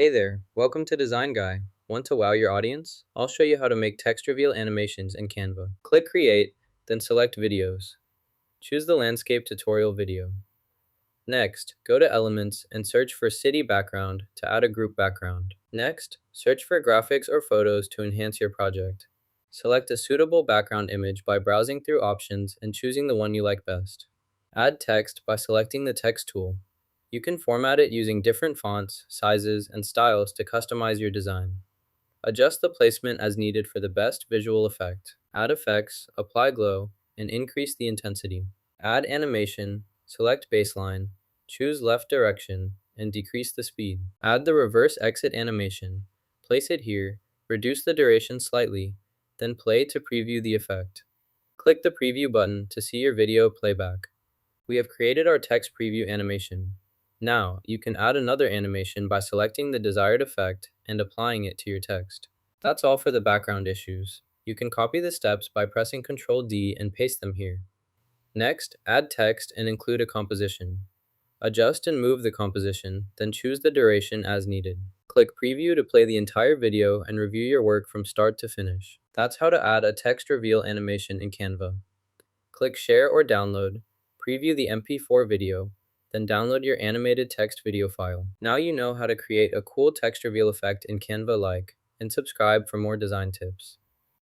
Hey there, welcome to Design Guy. Want to wow your audience? I'll show you how to make text reveal animations in Canva. Click Create, then select Videos. Choose the landscape tutorial video. Next, go to Elements and search for City Background to add a group background. Next, search for graphics or photos to enhance your project. Select a suitable background image by browsing through options and choosing the one you like best. Add text by selecting the Text tool. You can format it using different fonts, sizes, and styles to customize your design. Adjust the placement as needed for the best visual effect. Add effects, apply glow, and increase the intensity. Add animation, select baseline, choose left direction, and decrease the speed. Add the reverse exit animation. Place it here, reduce the duration slightly, then play to preview the effect. Click the preview button to see your video playback. We have created our text preview animation. Now, you can add another animation by selecting the desired effect and applying it to your text. That's all for the background issues. You can copy the steps by pressing Ctrl D and paste them here. Next, add text and include a composition. Adjust and move the composition, then choose the duration as needed. Click Preview to play the entire video and review your work from start to finish. That's how to add a text reveal animation in Canva. Click Share or Download, preview the MP4 video, then download your animated text video file. Now you know how to create a cool text reveal effect in Canva and subscribe for more design tips.